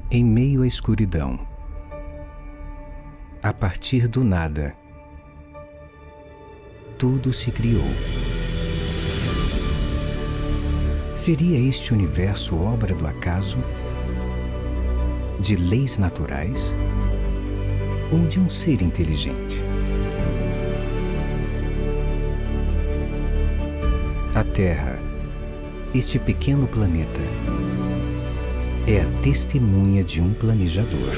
Em meio à escuridão, a partir do nada, tudo se criou. Seria este universo obra do acaso, de leis naturais ou de um ser inteligente? A Terra, este pequeno planeta, é a testemunha de um planejador.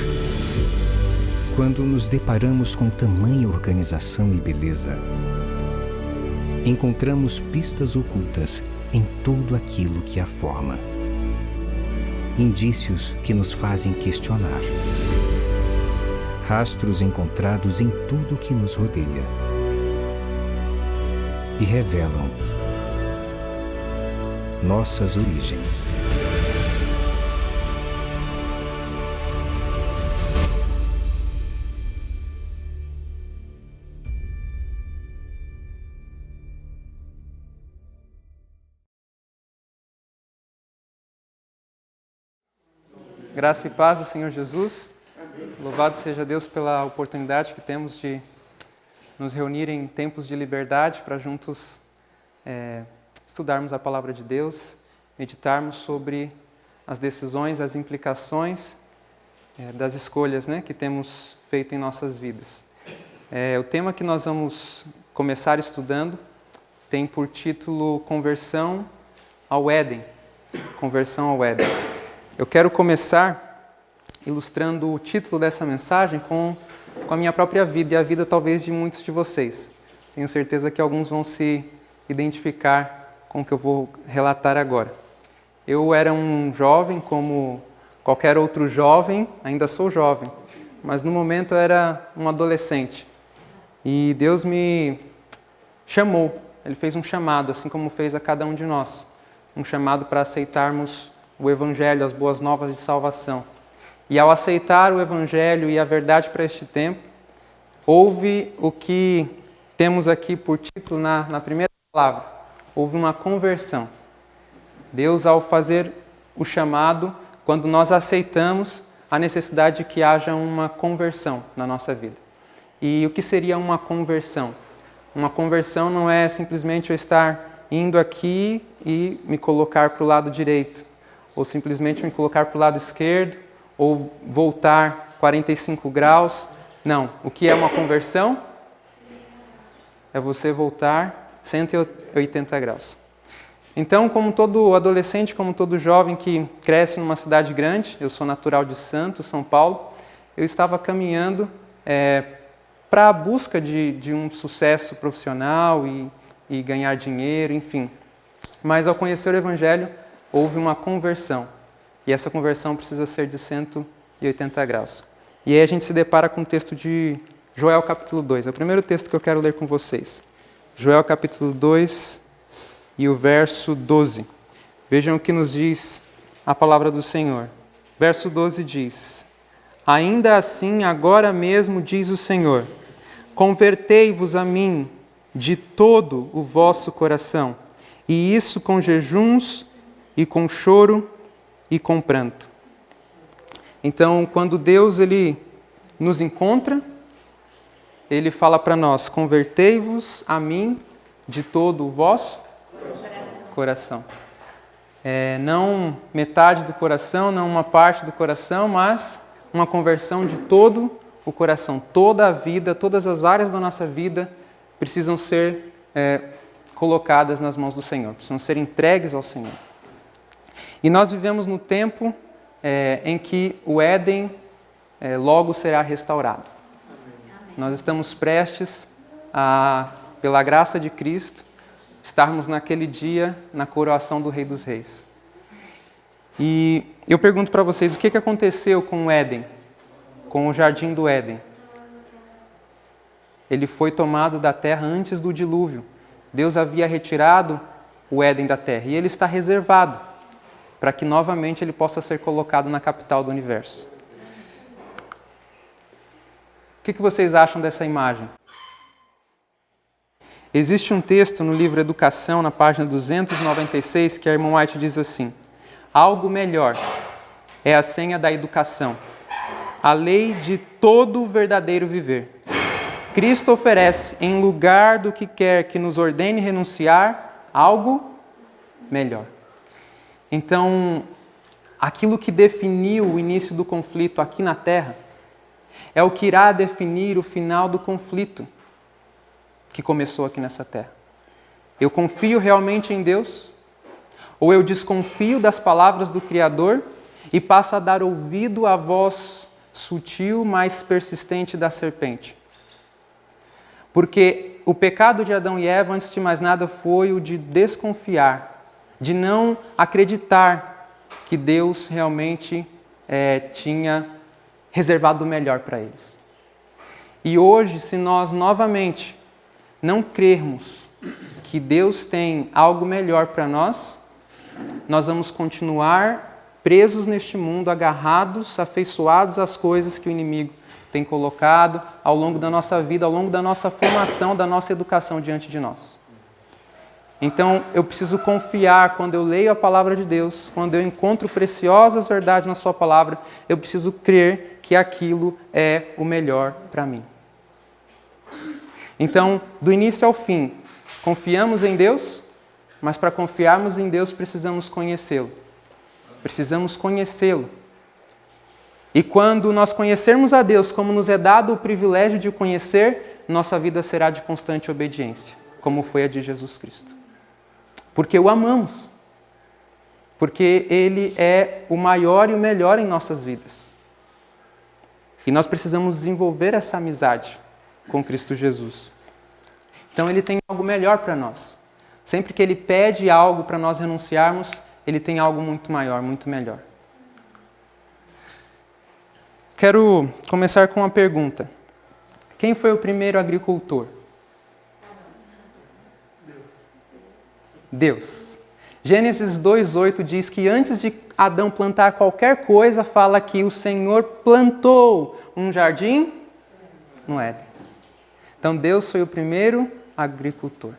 Quando nos deparamos com tamanha organização e beleza, encontramos pistas ocultas em tudo aquilo que a forma. Indícios que nos fazem questionar. Rastros encontrados em tudo que nos rodeia. E revelam nossas origens. Graça e paz do Senhor Jesus. Louvado seja Deus pela oportunidade que temos de nos reunir em tempos de liberdade para juntos estudarmos a Palavra de Deus, meditarmos sobre as decisões, as implicações das escolhas que temos feito em nossas vidas. O tema que nós vamos começar estudando tem por título Conversão ao Éden. Conversão ao Éden. Eu quero começar ilustrando o título dessa mensagem com a minha própria vida e a vida talvez de muitos de vocês. Tenho certeza que alguns vão se identificar com o que eu vou relatar agora. Eu era um jovem como qualquer outro jovem, ainda sou jovem, mas no momento eu era um adolescente. E Deus me chamou, Ele fez um chamado, assim como fez a cada um de nós. Um chamado para aceitarmos o Evangelho, as boas novas de salvação. E ao aceitar o Evangelho e a verdade para este tempo, houve o que temos aqui por título na primeira palavra. Houve uma conversão. Deus, ao fazer o chamado, quando nós aceitamos a necessidade de que haja uma conversão na nossa vida. E o que seria uma conversão? Uma conversão não é simplesmente eu estar indo aqui e me colocar para o lado direito, ou simplesmente me colocar para o lado esquerdo, ou voltar 45 graus. Não. O que é uma conversão? É você voltar 180 graus. Então, como todo adolescente, como todo jovem que cresce numa cidade grande, eu sou natural de Santos, São Paulo, eu estava caminhando para a busca de um sucesso profissional e ganhar dinheiro, enfim. Mas ao conhecer o Evangelho, houve uma conversão. E essa conversão precisa ser de 180 graus. E aí a gente se depara com o texto de Joel capítulo 2. É o primeiro texto que eu quero ler com vocês. Joel capítulo 2 e o verso 12. Vejam o que nos diz a palavra do Senhor. Verso 12 diz: Ainda assim, agora mesmo, diz o Senhor, convertei-vos a mim de todo o vosso coração, e isso com jejuns, e com choro e com pranto. Então, quando Deus ele nos encontra, Ele fala para nós, convertei-vos a mim de todo o vosso coração. Não metade do coração, não uma parte do coração, mas uma conversão de todo o coração. Toda a vida, todas as áreas da nossa vida precisam ser colocadas nas mãos do Senhor, precisam ser entregues ao Senhor. E nós vivemos no tempo em que o Éden logo será restaurado. Amém. Nós estamos prestes a, pela graça de Cristo, estarmos naquele dia na coroação do Rei dos Reis. E eu pergunto para vocês, o que aconteceu com o Éden, com o Jardim do Éden? Ele foi tomado da terra antes do dilúvio. Deus havia retirado o Éden da terra e ele está reservado para que novamente ele possa ser colocado na capital do universo. O que vocês acham dessa imagem? Existe um texto no livro Educação, na página 296, que a irmã White diz assim: algo melhor é a senha da educação, a lei de todo o verdadeiro viver. Cristo oferece, em lugar do que quer que nos ordene renunciar, algo melhor. Então, aquilo que definiu o início do conflito aqui na Terra é o que irá definir o final do conflito que começou aqui nessa Terra. Eu confio realmente em Deus? Ou eu desconfio das palavras do Criador e passo a dar ouvido à voz sutil, mas persistente da serpente? Porque o pecado de Adão e Eva, antes de mais nada, foi o de desconfiar, de não acreditar que Deus realmente tinha reservado o melhor para eles. E hoje, se nós novamente não crermos que Deus tem algo melhor para nós, nós vamos continuar presos neste mundo, agarrados, afeiçoados às coisas que o inimigo tem colocado ao longo da nossa vida, ao longo da nossa formação, da nossa educação diante de nós. Então, eu preciso confiar quando eu leio a palavra de Deus, quando eu encontro preciosas verdades na sua palavra, eu preciso crer que aquilo é o melhor para mim. Então, do início ao fim, confiamos em Deus, mas para confiarmos em Deus precisamos conhecê-lo. Precisamos conhecê-lo. E quando nós conhecermos a Deus, como nos é dado o privilégio de o conhecer, nossa vida será de constante obediência, como foi a de Jesus Cristo. Porque o amamos. Porque Ele é o maior e o melhor em nossas vidas. E nós precisamos desenvolver essa amizade com Cristo Jesus. Então Ele tem algo melhor para nós. Sempre que Ele pede algo para nós renunciarmos, Ele tem algo muito maior, muito melhor. Quero começar com uma pergunta. Quem foi o primeiro agricultor? Deus. Gênesis 2:8 diz que antes de Adão plantar qualquer coisa, fala que o Senhor plantou um jardim no Éden. Então Deus foi o primeiro agricultor.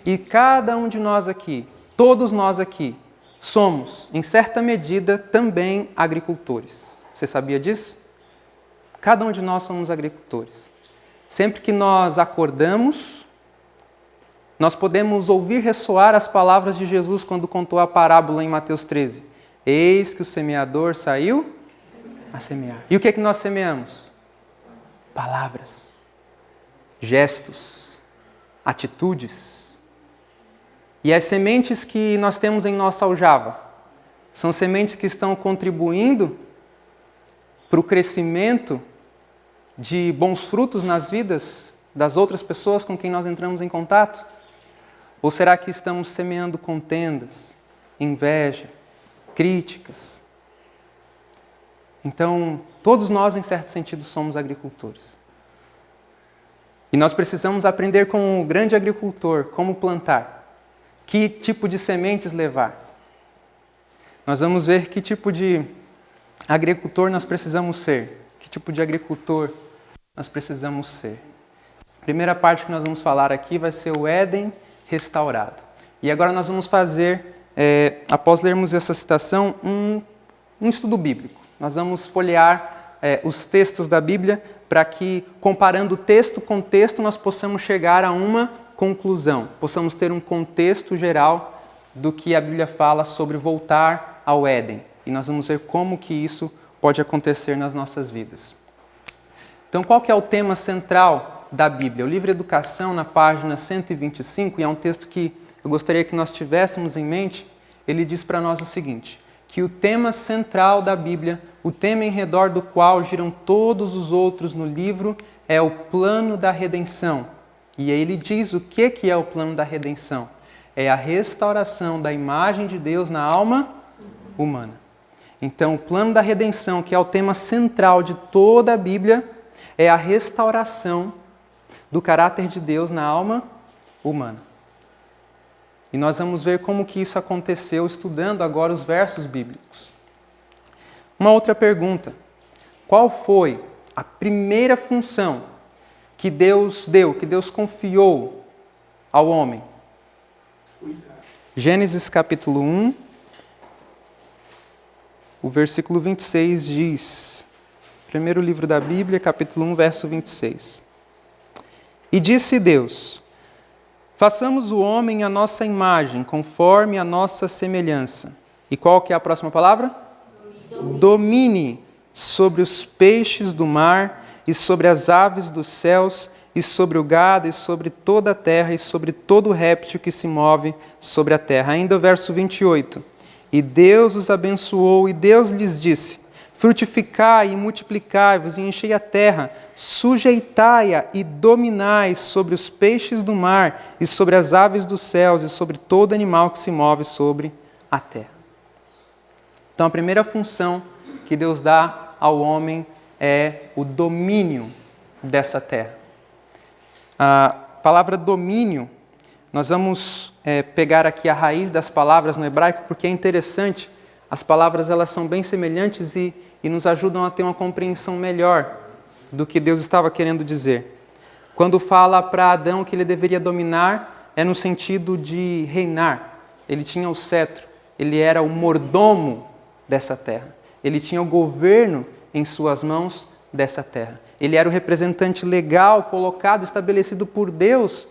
E cada um de nós aqui, todos nós aqui, somos, em certa medida, também agricultores. Você sabia disso? Cada um de nós somos agricultores. Sempre que nós acordamos, nós podemos ouvir ressoar as palavras de Jesus quando contou a parábola em Mateus 13. Eis que o semeador saiu a semear. E o que é que nós semeamos? Palavras, gestos, atitudes. E as sementes que nós temos em nossa aljava são sementes que estão contribuindo para o crescimento de bons frutos nas vidas das outras pessoas com quem nós entramos em contato? Ou será que estamos semeando contendas, inveja, críticas? Então, todos nós, em certo sentido, somos agricultores. E nós precisamos aprender com o grande agricultor como plantar, que tipo de sementes levar. Nós vamos ver que tipo de agricultor nós precisamos ser, que tipo de agricultor nós precisamos ser. A primeira parte que nós vamos falar aqui vai ser o Éden restaurado. E agora nós vamos fazer, após lermos essa citação, um estudo bíblico. Nós vamos folhear os textos da Bíblia para que, comparando texto com texto, nós possamos chegar a uma conclusão, possamos ter um contexto geral do que a Bíblia fala sobre voltar ao Éden. E nós vamos ver como que isso pode acontecer nas nossas vidas. Então, qual que é o tema central da Bíblia? O livro Educação, na página 125, e é um texto que eu gostaria que nós tivéssemos em mente, ele diz para nós o seguinte, que o tema central da Bíblia, o tema em redor do qual giram todos os outros no livro, é o plano da redenção. E aí ele diz o que é o plano da redenção. É a restauração da imagem de Deus na alma humana. Então, o plano da redenção, que é o tema central de toda a Bíblia, é a restauração do caráter de Deus na alma humana. E nós vamos ver como que isso aconteceu estudando agora os versos bíblicos. Uma outra pergunta. Qual foi a primeira função que Deus deu, que Deus confiou ao homem? Gênesis capítulo 1, o versículo 26 diz, primeiro livro da Bíblia, capítulo 1, verso 26. E disse Deus: façamos o homem à nossa imagem, conforme a nossa semelhança. E qual que é a próxima palavra? Domine sobre os peixes do mar, e sobre as aves dos céus, e sobre o gado, e sobre toda a terra, e sobre todo réptil que se move sobre a terra. Ainda o verso 28. E Deus os abençoou, e Deus lhes disse: frutificai e multiplicai-vos, e enchei a terra, sujeitai-a e dominai sobre os peixes do mar, e sobre as aves dos céus, e sobre todo animal que se move sobre a terra. Então, a primeira função que Deus dá ao homem é o domínio dessa terra. A palavra domínio, nós vamos pegar aqui a raiz das palavras no hebraico, porque é interessante, as palavras elas são bem semelhantes e nos ajudam a ter uma compreensão melhor do que Deus estava querendo dizer. Quando fala para Adão que ele deveria dominar, é no sentido de reinar. Ele tinha o cetro, ele era o mordomo dessa terra. Ele tinha o governo em suas mãos dessa terra. Ele era o representante legal, colocado, estabelecido por Deus.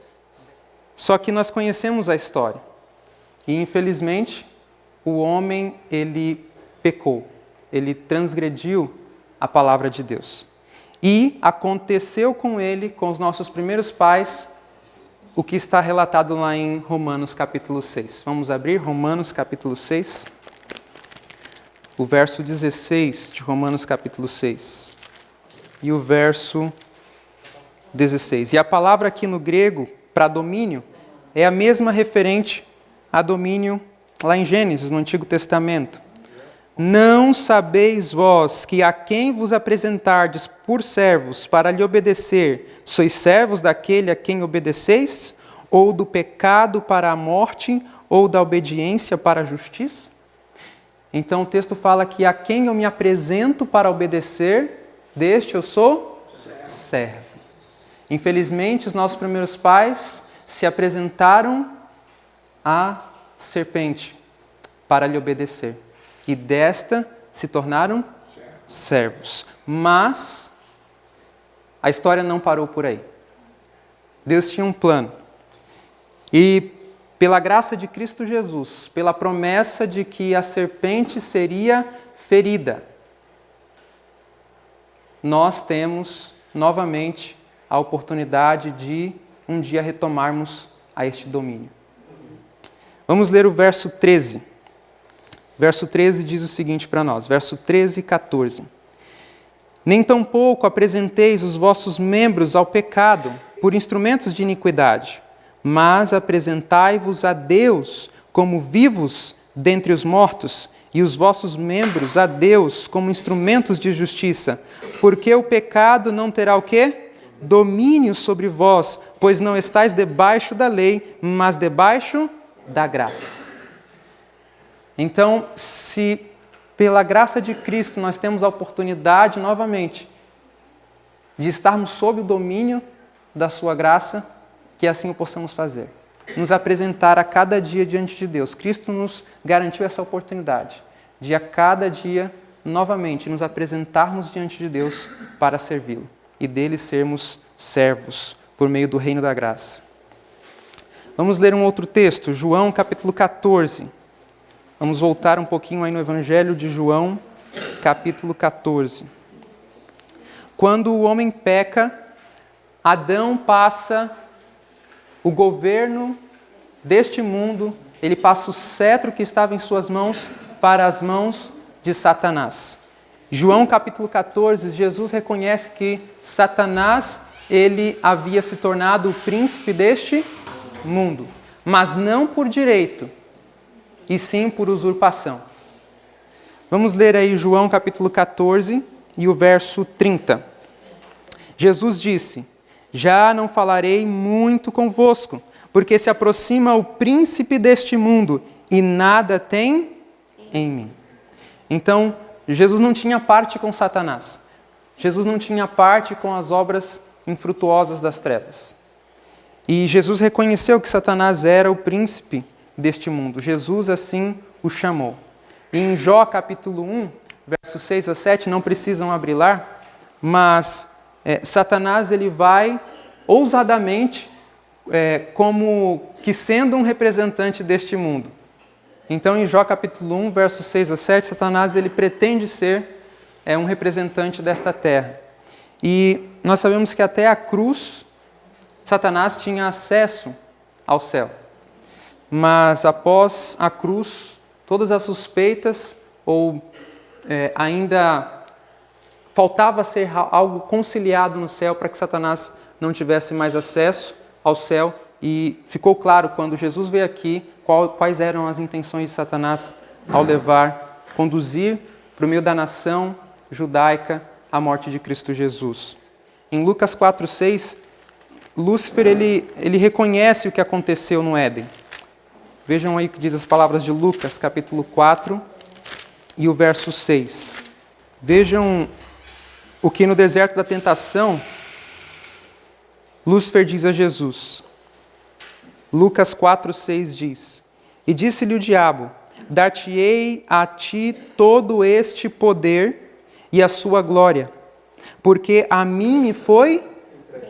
Só que nós conhecemos a história. E, infelizmente, o homem, ele pecou. Ele transgrediu a palavra de Deus. E aconteceu com ele, com os nossos primeiros pais, o que está relatado lá em Romanos capítulo 6. Vamos abrir Romanos capítulo 6. O verso 16 de Romanos capítulo 6. E o verso 16. E a palavra aqui no grego, para domínio, é a mesma referente a domínio lá em Gênesis, no Antigo Testamento. Não sabeis vós que a quem vos apresentardes por servos para lhe obedecer, sois servos daquele a quem obedeceis? Ou do pecado para a morte, ou da obediência para a justiça? Então o texto fala que a quem eu me apresento para obedecer, deste eu sou servo. Infelizmente, os nossos primeiros pais se apresentaram à serpente para lhe obedecer. E desta se tornaram servos. Mas a história não parou por aí. Deus tinha um plano. E pela graça de Cristo Jesus, pela promessa de que a serpente seria ferida, nós temos novamente a oportunidade de um dia retomarmos a este domínio. Vamos ler o verso 13. Verso 13 diz o seguinte para nós, verso 13 e 14. Nem tampouco apresenteis os vossos membros ao pecado por instrumentos de iniquidade, mas apresentai-vos a Deus como vivos dentre os mortos, e os vossos membros a Deus como instrumentos de justiça, porque o pecado não terá o quê? Domínio sobre vós, pois não estáis debaixo da lei, mas debaixo da graça. Então, se pela graça de Cristo nós temos a oportunidade novamente de estarmos sob o domínio da sua graça, que assim o possamos fazer. Nos apresentar a cada dia diante de Deus. Cristo nos garantiu essa oportunidade de a cada dia, novamente, nos apresentarmos diante de Deus para servi-lo e dele sermos servos por meio do reino da graça. Vamos ler um outro texto, João capítulo 14. Vamos voltar um pouquinho aí no Evangelho de João, capítulo 14. Quando o homem peca, Adão passa o governo deste mundo, ele passa o cetro que estava em suas mãos para as mãos de Satanás. João capítulo 14, Jesus reconhece que Satanás, ele havia se tornado o príncipe deste mundo, mas não por direito, e sim por usurpação. Vamos ler aí João capítulo 14 e o verso 30. Jesus disse: já não falarei muito convosco, porque se aproxima o príncipe deste mundo e nada tem em mim. Então, Jesus não tinha parte com Satanás. Jesus não tinha parte com as obras infrutuosas das trevas. E Jesus reconheceu que Satanás era o príncipe deste mundo. Jesus assim o chamou. E em Jó capítulo 1, versos 6 a 7, não precisam abrir lá, mas Satanás ele vai ousadamente como que sendo um representante deste mundo. Então, em Jó capítulo 1, versos 6 a 7, Satanás ele pretende ser um representante desta terra. E nós sabemos que até a cruz, Satanás tinha acesso ao céu. Mas após a cruz, todas as suspeitas, ou ainda faltava ser algo conciliado no céu para que Satanás não tivesse mais acesso ao céu. E ficou claro quando Jesus veio aqui quais eram as intenções de Satanás ao conduzir para o meio da nação judaica a morte de Cristo Jesus. Em Lucas 4:6, Lúcifer ele reconhece o que aconteceu no Éden. Vejam aí o que diz as palavras de Lucas, capítulo 4 e o verso 6. Vejam o que no deserto da tentação, Lúcifer diz a Jesus. Lucas 4:6 diz: E disse-lhe o diabo: Dar-te-ei a ti todo este poder e a sua glória, porque a mim me foi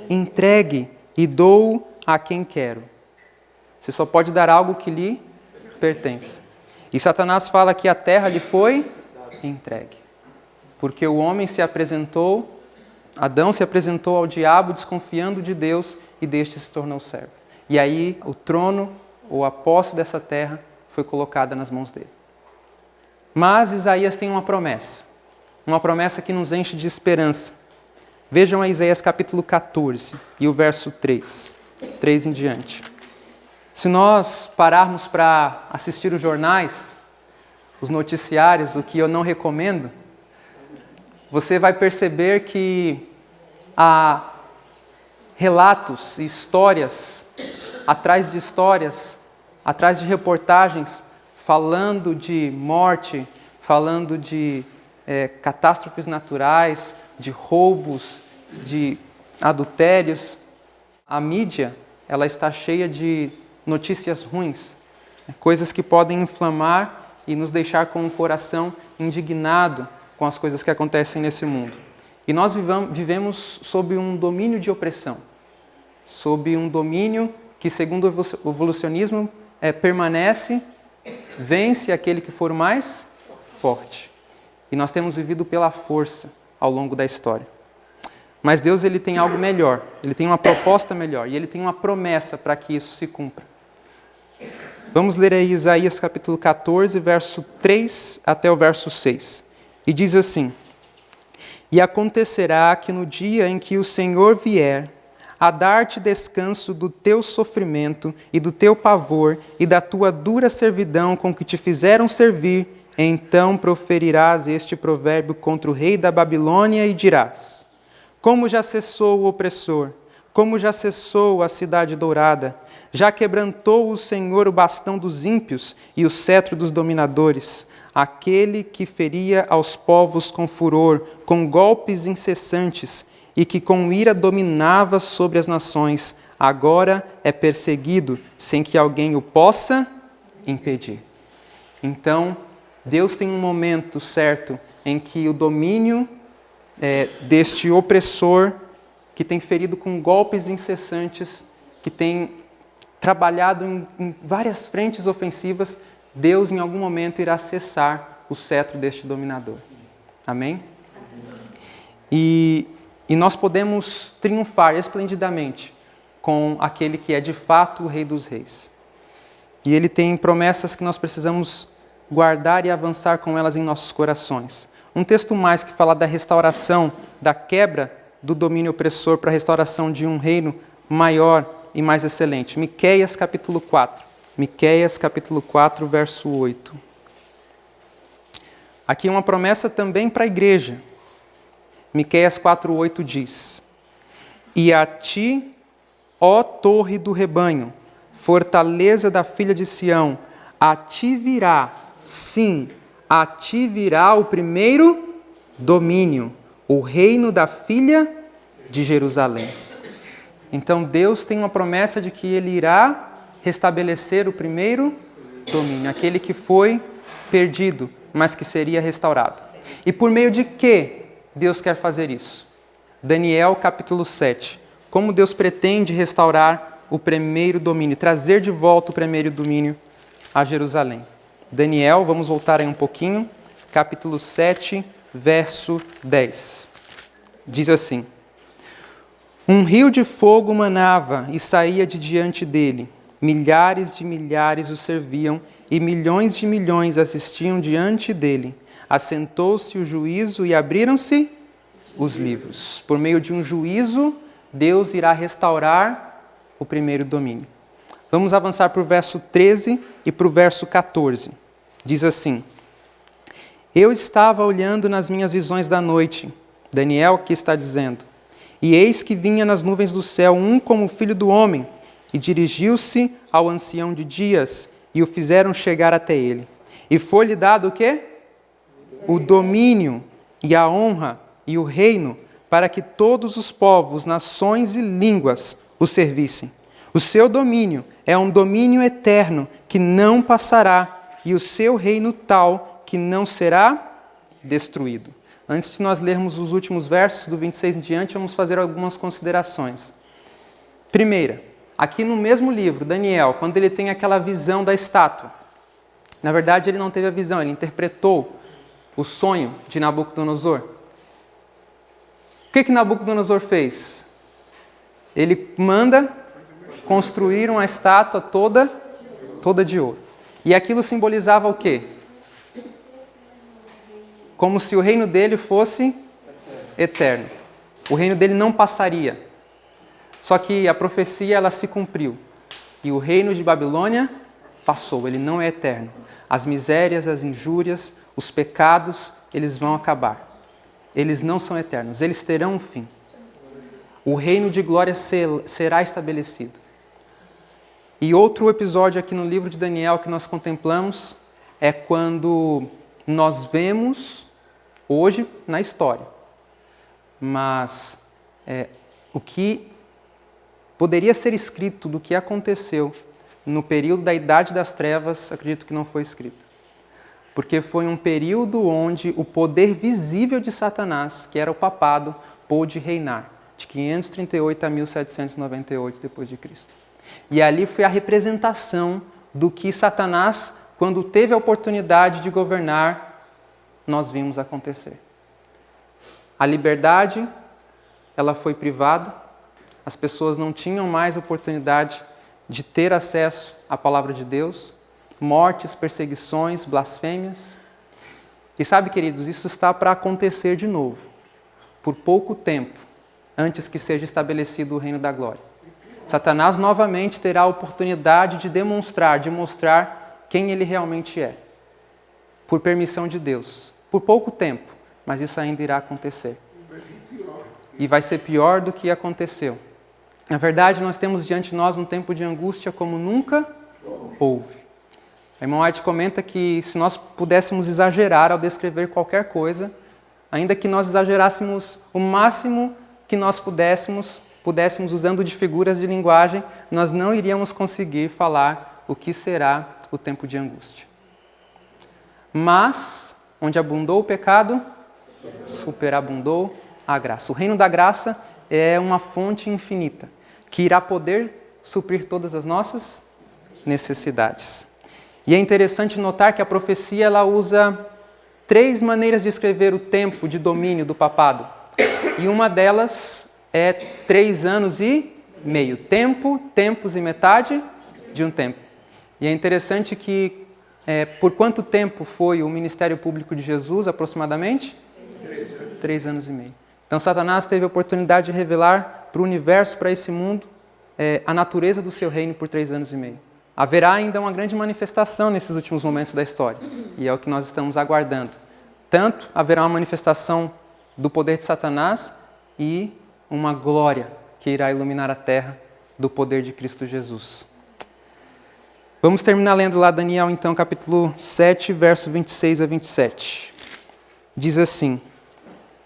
entregue e dou a quem quero. Você só pode dar algo que lhe pertence. E Satanás fala que a terra lhe foi entregue. Porque o homem Adão se apresentou ao diabo desconfiando de Deus e deste se tornou servo. E aí o trono ou a posse dessa terra foi colocada nas mãos dele. Mas Isaías tem uma promessa que nos enche de esperança. Vejam a Isaías capítulo 14 e o verso 3 em diante. Se nós pararmos para assistir os jornais, os noticiários, o que eu não recomendo, você vai perceber que há relatos e histórias, atrás de reportagens, falando de morte, falando de catástrofes naturais, de roubos, de adultérios. A mídia, ela está cheia de notícias ruins, coisas que podem inflamar e nos deixar com o coração indignado com as coisas que acontecem nesse mundo. E nós vivemos sob um domínio de opressão, sob um domínio que, segundo o evolucionismo, vence aquele que for mais forte. E nós temos vivido pela força ao longo da história. Mas Deus ele tem algo melhor, Ele tem uma proposta melhor e Ele tem uma promessa para que isso se cumpra. Vamos ler aí Isaías capítulo 14, verso 3 até o verso 6. E diz assim: E acontecerá que no dia em que o Senhor vier a dar-te descanso do teu sofrimento e do teu pavor e da tua dura servidão com que te fizeram servir, então proferirás este provérbio contra o rei da Babilônia e dirás: Como já cessou o opressor, como já cessou a cidade dourada, já quebrantou o Senhor o bastão dos ímpios e o cetro dos dominadores, aquele que feria aos povos com furor, com golpes incessantes, e que com ira dominava sobre as nações, agora é perseguido, sem que alguém o possa impedir. Então, Deus tem um momento certo em que o domínio deste opressor, que tem ferido com golpes incessantes, que tem trabalhado em várias frentes ofensivas, Deus em algum momento irá cessar o cetro deste dominador. Amém? E nós podemos triunfar esplendidamente com aquele que é de fato o Rei dos Reis. E Ele tem promessas que nós precisamos guardar e avançar com elas em nossos corações. Um texto mais que fala da restauração, da quebra do domínio opressor para a restauração de um reino maior e mais excelente. Miqueias capítulo 4. Miqueias capítulo 4, verso 8. Aqui uma promessa também para a igreja. Miqueias 4:8 diz: E a ti, ó torre do rebanho, fortaleza da filha de Sião, a ti virá, sim, a ti virá o primeiro domínio, o reino da filha de Jerusalém. Então Deus tem uma promessa de que Ele irá restabelecer o primeiro domínio, aquele que foi perdido, mas que seria restaurado. E por meio de que Deus quer fazer isso? Daniel capítulo 7. Como Deus pretende restaurar o primeiro domínio, trazer de volta o primeiro domínio a Jerusalém. Daniel, vamos voltar aí um pouquinho, capítulo 7, verso 10. Diz assim: um rio de fogo manava e saía de diante dele. Milhares de milhares o serviam e milhões de milhões assistiam diante dele. Assentou-se o juízo e abriram-se os livros. Por meio de um juízo, Deus irá restaurar o primeiro domínio. Vamos avançar para o verso 13 e para o verso 14. Diz assim: eu estava olhando nas minhas visões da noite. Daniel aqui está dizendo: e eis que vinha nas nuvens do céu um como filho do homem, e dirigiu-se ao ancião de dias, e o fizeram chegar até ele. E foi-lhe dado o quê? O domínio, e a honra, e o reino, para que todos os povos, nações e línguas o servissem. O seu domínio é um domínio eterno, que não passará, e o seu reino tal, que não será destruído. Antes de nós lermos os últimos versos, do 26 em diante, vamos fazer algumas considerações. Primeira, aqui no mesmo livro, Daniel, quando ele tem aquela visão da estátua, na verdade ele não teve a visão, ele interpretou o sonho de Nabucodonosor. O que Nabucodonosor fez? Ele manda construir uma estátua toda de ouro. E aquilo simbolizava o quê? Como se o reino dele fosse eterno. O reino dele não passaria. Só que a profecia ela se cumpriu. E o reino de Babilônia passou, ele não é eterno. As misérias, as injúrias, os pecados, eles vão acabar. Eles não são eternos, eles terão um fim. O reino de glória será estabelecido. E outro episódio aqui no livro de Daniel que nós contemplamos é quando nós vemos hoje na história. Mas o que poderia ser escrito do que aconteceu no período da Idade das Trevas, acredito que não foi escrito. Porque foi um período onde o poder visível de Satanás, que era o papado, pôde reinar, de 538 a 1798 depois de Cristo. E ali foi a representação do que Satanás, quando teve a oportunidade de governar, nós vimos acontecer. A liberdade, ela foi privada, as pessoas não tinham mais oportunidade de ter acesso à palavra de Deus, mortes, perseguições, blasfêmias. E sabe, queridos, isso está para acontecer de novo, por pouco tempo, antes que seja estabelecido o reino da glória. Satanás novamente terá a oportunidade de mostrar quem ele realmente é, por permissão de Deus, por pouco tempo, mas isso ainda irá acontecer. E vai ser pior do que aconteceu. Na verdade, nós temos diante de nós um tempo de angústia como nunca houve. O irmão White comenta que se nós pudéssemos exagerar ao descrever qualquer coisa, ainda que nós exagerássemos o máximo que nós pudéssemos usando de figuras de linguagem, nós não iríamos conseguir falar o que será o tempo de angústia. Mas, onde abundou o pecado, superabundou a graça. O reino da graça é uma fonte infinita, que irá poder suprir todas as nossas necessidades. E é interessante notar que a profecia ela usa 3 maneiras de escrever o tempo de domínio do papado. E uma delas é 3 anos e meio. Tempo, tempos e metade de um tempo. E é interessante que, por quanto tempo foi o ministério público de Jesus, aproximadamente? 3 anos e meio. Então, Satanás teve a oportunidade de revelar para o universo, para esse mundo, a natureza do seu reino por 3 anos e meio. Haverá ainda uma grande manifestação nesses últimos momentos da história, e é o que nós estamos aguardando. Tanto haverá uma manifestação do poder de Satanás e uma glória que irá iluminar a terra do poder de Cristo Jesus. Vamos terminar lendo lá Daniel, então, capítulo 7, verso 26 a 27. Diz assim: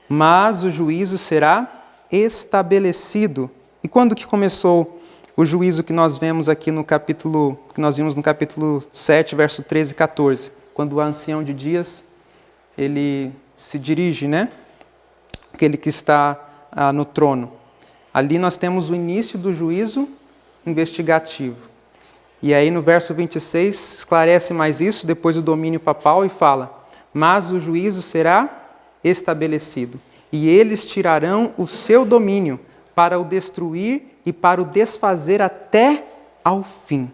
mas o juízo será estabelecido. E quando que começou o juízo que nós vemos aqui no capítulo, que nós vimos no capítulo 7, verso 13 e 14? Quando o ancião de dias, ele se dirige, né? Aquele que está no trono. Ali nós temos o início do juízo investigativo. E aí no verso 26 esclarece mais isso, depois do domínio papal, e fala: mas o juízo será estabelecido, e eles tirarão o seu domínio para o destruir e para o desfazer até ao fim.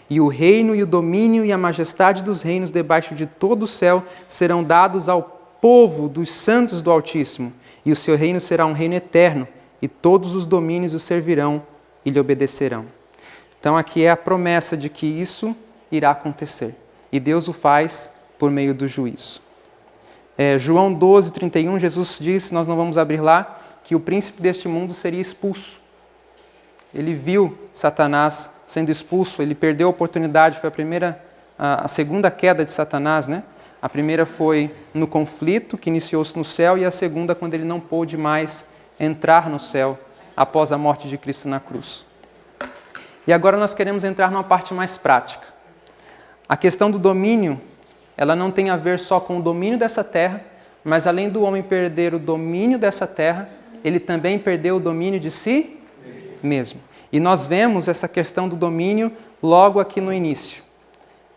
E o reino e o domínio e a majestade dos reinos debaixo de todo o céu serão dados ao povo dos santos do Altíssimo, e o seu reino será um reino eterno, e todos os domínios o servirão e lhe obedecerão. Então aqui é a promessa de que isso irá acontecer, e Deus o faz por meio do juízo. João 12, 31, Jesus disse, nós não vamos abrir lá, que o príncipe deste mundo seria expulso. Ele viu Satanás sendo expulso, ele perdeu a oportunidade, foi a segunda queda de Satanás, né? A primeira foi no conflito que iniciou-se no céu, e a segunda quando ele não pôde mais entrar no céu após a morte de Cristo na cruz. E agora nós queremos entrar numa parte mais prática. A questão do domínio, ela não tem a ver só com o domínio dessa terra, mas além do homem perder o domínio dessa terra, ele também perdeu o domínio de si mesmo. E nós vemos essa questão do domínio logo aqui no início.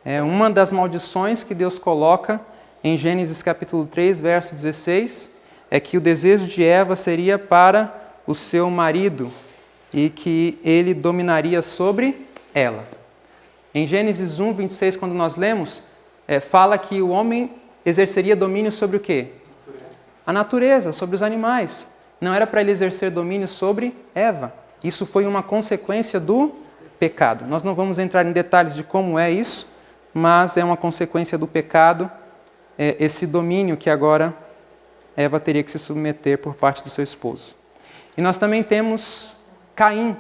É uma das maldições que Deus coloca em Gênesis capítulo 3, verso 16, é que o desejo de Eva seria para o seu marido e que ele dominaria sobre ela. Em Gênesis 1, 26, quando nós lemos, fala que o homem exerceria domínio sobre o quê? A natureza, sobre os animais. Não era para ele exercer domínio sobre Eva. Isso foi uma consequência do pecado. Nós não vamos entrar em detalhes de como é isso, mas é uma consequência do pecado, esse domínio que agora Eva teria que se submeter por parte do seu esposo. E nós também temos Caim,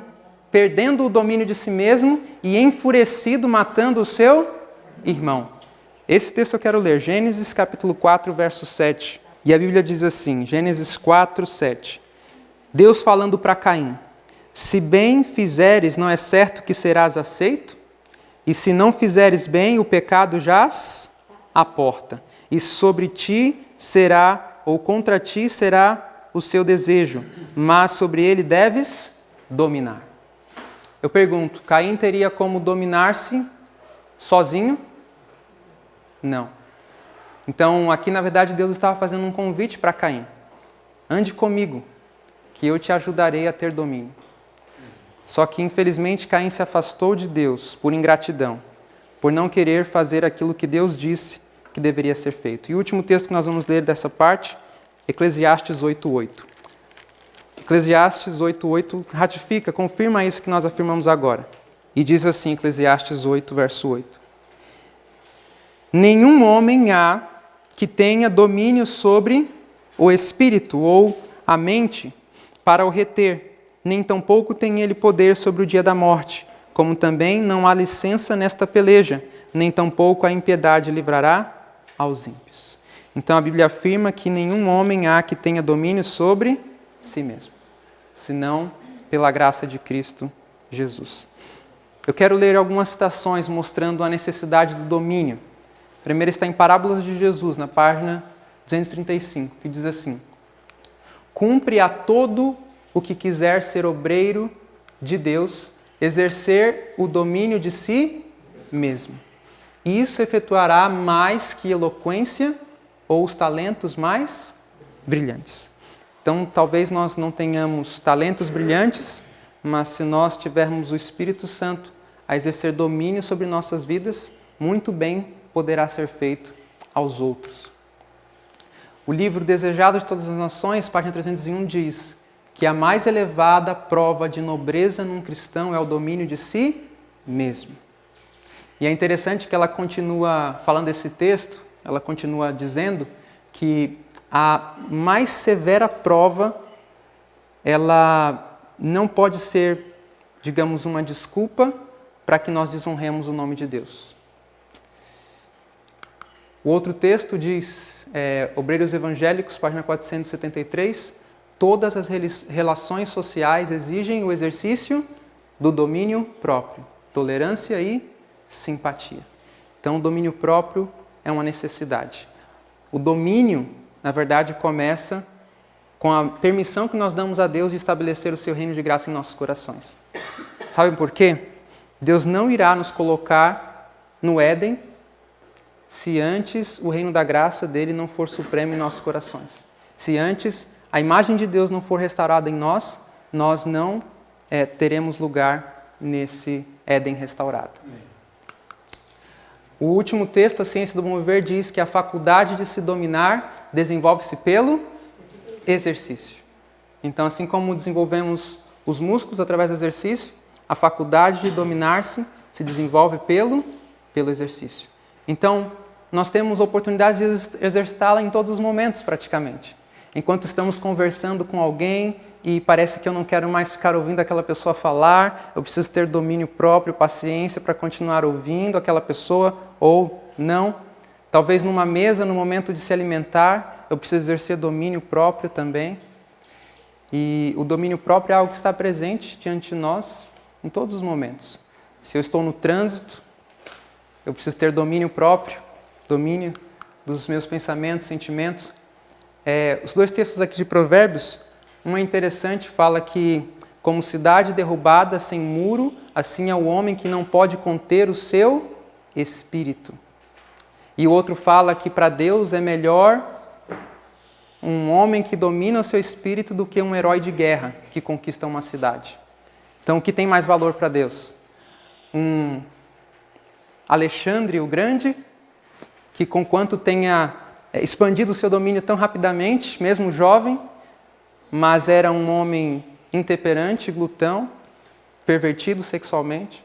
perdendo o domínio de si mesmo e enfurecido, matando o seu irmão. Esse texto eu quero ler, Gênesis capítulo 4, verso 7. E a Bíblia diz assim, Gênesis 4, 7. Deus falando para Caim: se bem fizeres, não é certo que serás aceito? E se não fizeres bem, o pecado jaz à porta. E sobre ti será, ou contra ti será o seu desejo, mas sobre ele deves dominar. Eu pergunto, Caim teria como dominar-se sozinho? Não. Então, aqui na verdade Deus estava fazendo um convite para Caim. Ande comigo, que eu te ajudarei a ter domínio. Só que, infelizmente, Caim se afastou de Deus por ingratidão, por não querer fazer aquilo que Deus disse que deveria ser feito. E o último texto que nós vamos ler dessa parte, Eclesiastes 8:8. Eclesiastes 8:8 ratifica, confirma isso que nós afirmamos agora. E diz assim, Eclesiastes 8, verso 8. Nenhum homem há que tenha domínio sobre o espírito ou a mente para o reter, nem tampouco tem ele poder sobre o dia da morte, como também não há licença nesta peleja, nem tampouco a impiedade livrará aos ímpios. Então a Bíblia afirma que nenhum homem há que tenha domínio sobre si mesmo, senão pela graça de Cristo Jesus. Eu quero ler algumas citações mostrando a necessidade do domínio. A primeira está em Parábolas de Jesus, na página 235, que diz assim: cumpre a todo o que quiser ser obreiro de Deus, exercer o domínio de si mesmo. Isso efetuará mais que eloquência ou os talentos mais brilhantes. Então, talvez nós não tenhamos talentos brilhantes, mas se nós tivermos o Espírito Santo a exercer domínio sobre nossas vidas, muito bem poderá ser feito aos outros. O livro Desejado de Todas as Nações, página 301, diz que a mais elevada prova de nobreza num cristão é o domínio de si mesmo. E é interessante que ela continua falando desse texto, ela continua dizendo que a mais severa prova, ela não pode ser, digamos, uma desculpa para que nós desonremos o nome de Deus. O outro texto diz, Obreiros Evangélicos, página 473, todas as relações sociais exigem o exercício do domínio próprio, tolerância e simpatia. Então, o domínio próprio é uma necessidade. O domínio na verdade, começa com a permissão que nós damos a Deus de estabelecer o seu reino de graça em nossos corações. Sabem por quê? Deus não irá nos colocar no Éden se antes o reino da graça dele não for supremo em nossos corações. Se antes a imagem de Deus não for restaurada em nós, nós não teremos lugar nesse Éden restaurado. O último texto, a Ciência do Bom Viver, diz que a faculdade de se dominar desenvolve-se pelo exercício. Então, assim como desenvolvemos os músculos através do exercício, a faculdade de dominar-se se desenvolve pelo exercício. Então, nós temos oportunidade de exercitá-la em todos os momentos, praticamente. Enquanto estamos conversando com alguém e parece que eu não quero mais ficar ouvindo aquela pessoa falar, eu preciso ter domínio próprio, paciência para continuar ouvindo aquela pessoa ou não. Talvez numa mesa, no momento de se alimentar, eu preciso exercer domínio próprio também. E o domínio próprio é algo que está presente diante de nós em todos os momentos. Se eu estou no trânsito, eu preciso ter domínio próprio, domínio dos meus pensamentos, sentimentos. Os dois textos aqui de Provérbios, um é interessante, fala que como cidade derrubada sem muro, assim é o homem que não pode conter o seu espírito. E o outro fala que para Deus é melhor um homem que domina o seu espírito do que um herói de guerra que conquista uma cidade. Então, o que tem mais valor para Deus? Um Alexandre o Grande, que conquanto tenha expandido o seu domínio tão rapidamente, mesmo jovem, mas era um homem intemperante, glutão, pervertido sexualmente.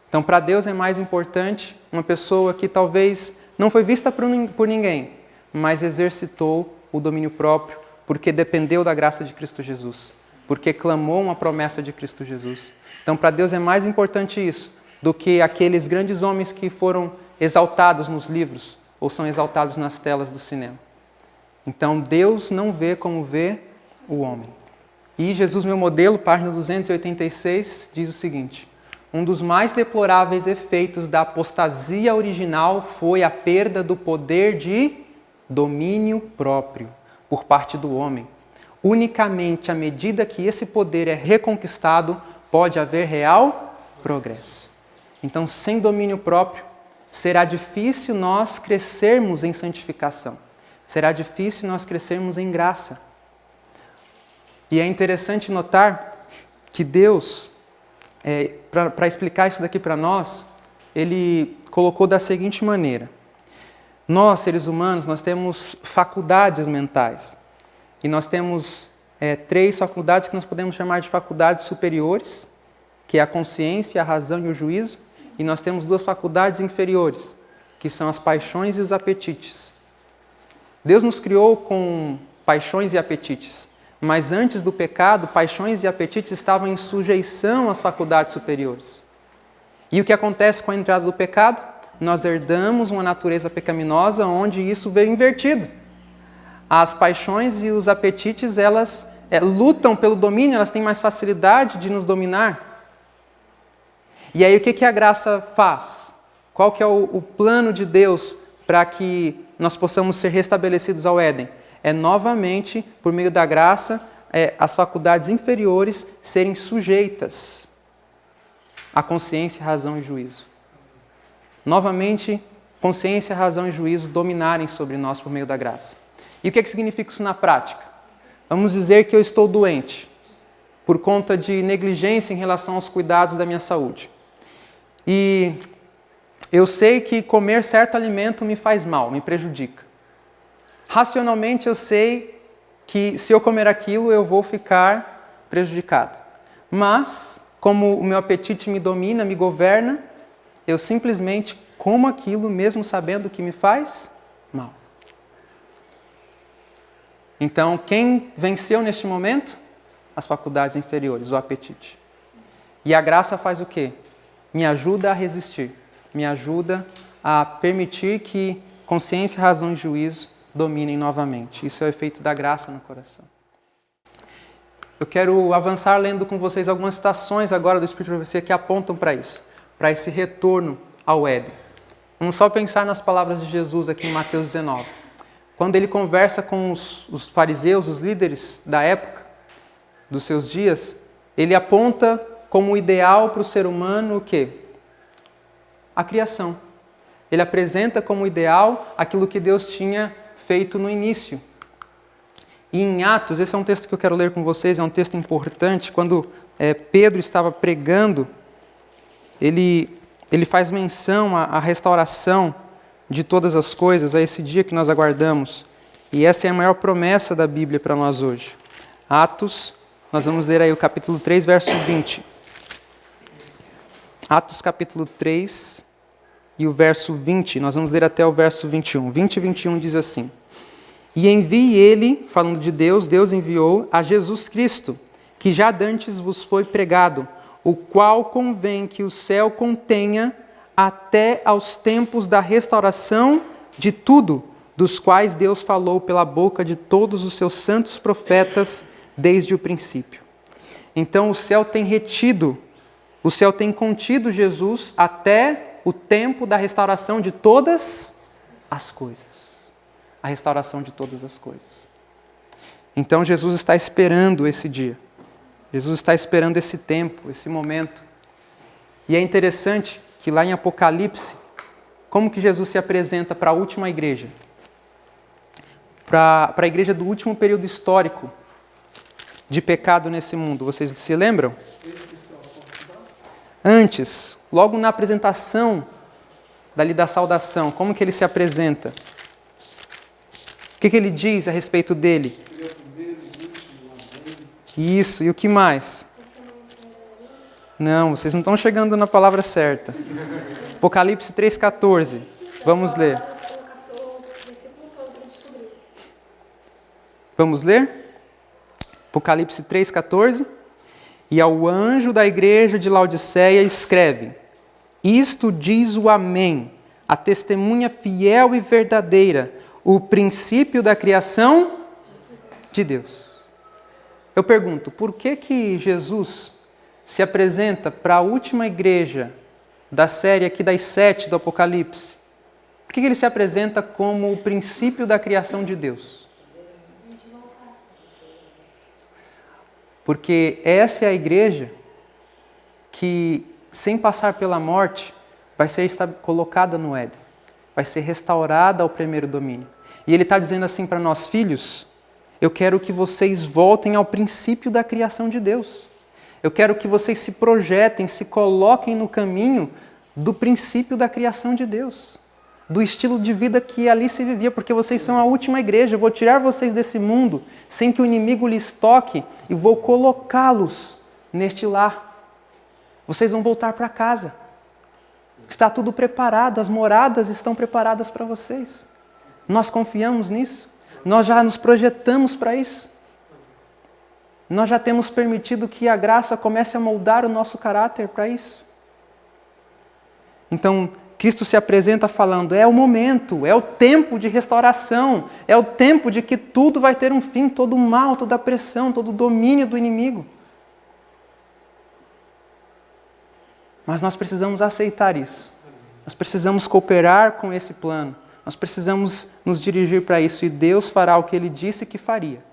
Então, para Deus é mais importante uma pessoa que talvez não foi vista por ninguém, mas exercitou o domínio próprio, porque dependeu da graça de Cristo Jesus, porque clamou uma promessa de Cristo Jesus. Então, para Deus é mais importante isso do que aqueles grandes homens que foram exaltados nos livros ou são exaltados nas telas do cinema. Então, Deus não vê como vê o homem. E Jesus, meu modelo, página 286, diz o seguinte: um dos mais deploráveis efeitos da apostasia original foi a perda do poder de domínio próprio por parte do homem. Unicamente à medida que esse poder é reconquistado, pode haver real progresso. Então, sem domínio próprio, será difícil nós crescermos em santificação. Será difícil nós crescermos em graça. E é interessante notar que Deus, para explicar isso daqui para nós, Ele colocou da seguinte maneira. Nós, seres humanos, nós temos faculdades mentais. E nós temos 3 faculdades que nós podemos chamar de faculdades superiores, que é a consciência, a razão e o juízo. E nós temos 2 faculdades inferiores, que são as paixões e os apetites. Deus nos criou com paixões e apetites, mas antes do pecado, paixões e apetites estavam em sujeição às faculdades superiores. E o que acontece com a entrada do pecado? Nós herdamos uma natureza pecaminosa onde isso veio invertido. As paixões e os apetites, elas lutam pelo domínio, elas têm mais facilidade de nos dominar. E aí o que a graça faz? Qual que é o plano de Deus para que nós possamos ser restabelecidos ao Éden? É novamente, por meio da graça, as faculdades inferiores serem sujeitas à consciência, razão e juízo. Novamente, consciência, razão e juízo dominarem sobre nós por meio da graça. E o que significa isso na prática? Vamos dizer que eu estou doente por conta de negligência em relação aos cuidados da minha saúde. E eu sei que comer certo alimento me faz mal, me prejudica. Racionalmente eu sei que se eu comer aquilo eu vou ficar prejudicado. Mas, como o meu apetite me domina, me governa, eu simplesmente como aquilo mesmo sabendo que me faz mal. Então, quem venceu neste momento? As faculdades inferiores, o apetite. E a graça faz o quê? Me ajuda a resistir, me ajuda a permitir que consciência, razão e juízo dominem novamente. Isso é o efeito da graça no coração. Eu quero avançar lendo com vocês algumas citações agora do Espírito de Profecia que apontam para isso, para esse retorno ao Éden. Vamos só pensar nas palavras de Jesus aqui em Mateus 19. quando ele conversa com os fariseus, os líderes da época, dos seus dias, ele aponta como ideal para o ser humano o quê? A criação. Ele apresenta como ideal aquilo que Deus tinha feito no início. E em Atos, esse é um texto que eu quero ler com vocês, é um texto importante. Quando Pedro estava pregando, ele faz menção à restauração de todas as coisas, a esse dia que nós aguardamos. E essa é a maior promessa da Bíblia para nós hoje. Atos, nós vamos ler aí o capítulo 3, verso 20. Atos capítulo 3 e o verso 20, nós vamos ler até o verso 21. 20 e 21 diz assim: E envie ele, falando de Deus, Deus enviou a Jesus Cristo, que já dantes vos foi pregado, o qual convém que o céu contenha até aos tempos da restauração de tudo, dos quais Deus falou pela boca de todos os seus santos profetas desde o princípio. Então o céu tem retido, o céu tem contido Jesus até o tempo da restauração de todas as coisas. A restauração de todas as coisas. Então Jesus está esperando esse dia. Jesus está esperando esse tempo, esse momento. E é interessante que lá em Apocalipse, como que Jesus se apresenta para a última igreja? Para a igreja do último período histórico de pecado nesse mundo. Vocês se lembram? Antes, logo na apresentação dali da saudação, como que ele se apresenta? O que ele diz a respeito dele? Isso, e o que mais? Não, vocês não estão chegando na palavra certa. Apocalipse 3,14. Vamos ler. Vamos ler? Apocalipse 3,14. E ao anjo da igreja de Laodiceia escreve: Isto diz o Amém, a testemunha fiel e verdadeira, o princípio da criação de Deus. Eu pergunto, por que Jesus se apresenta para a última igreja da série aqui das 7 do Apocalipse? Por que ele se apresenta como o princípio da criação de Deus? Porque essa é a igreja que, sem passar pela morte, vai ser colocada no Éden. Vai ser restaurada ao primeiro domínio. E ele está dizendo assim para nós, filhos, eu quero que vocês voltem ao princípio da criação de Deus. Eu quero que vocês se projetem, se coloquem no caminho do princípio da criação de Deus. Do estilo de vida que ali se vivia, porque vocês são a última igreja. Eu vou tirar vocês desse mundo sem que o inimigo lhes toque e vou colocá-los neste lar. Vocês vão voltar para casa. Está tudo preparado, as moradas estão preparadas para vocês. Nós confiamos nisso. Nós já nos projetamos para isso. Nós já temos permitido que a graça comece a moldar o nosso caráter para isso. Então, Cristo se apresenta falando, é o momento, é o tempo de restauração, é o tempo de que tudo vai ter um fim, todo o mal, toda a pressão, todo o domínio do inimigo. Mas nós precisamos aceitar isso. Nós precisamos cooperar com esse plano. Nós precisamos nos dirigir para isso e Deus fará o que Ele disse que faria.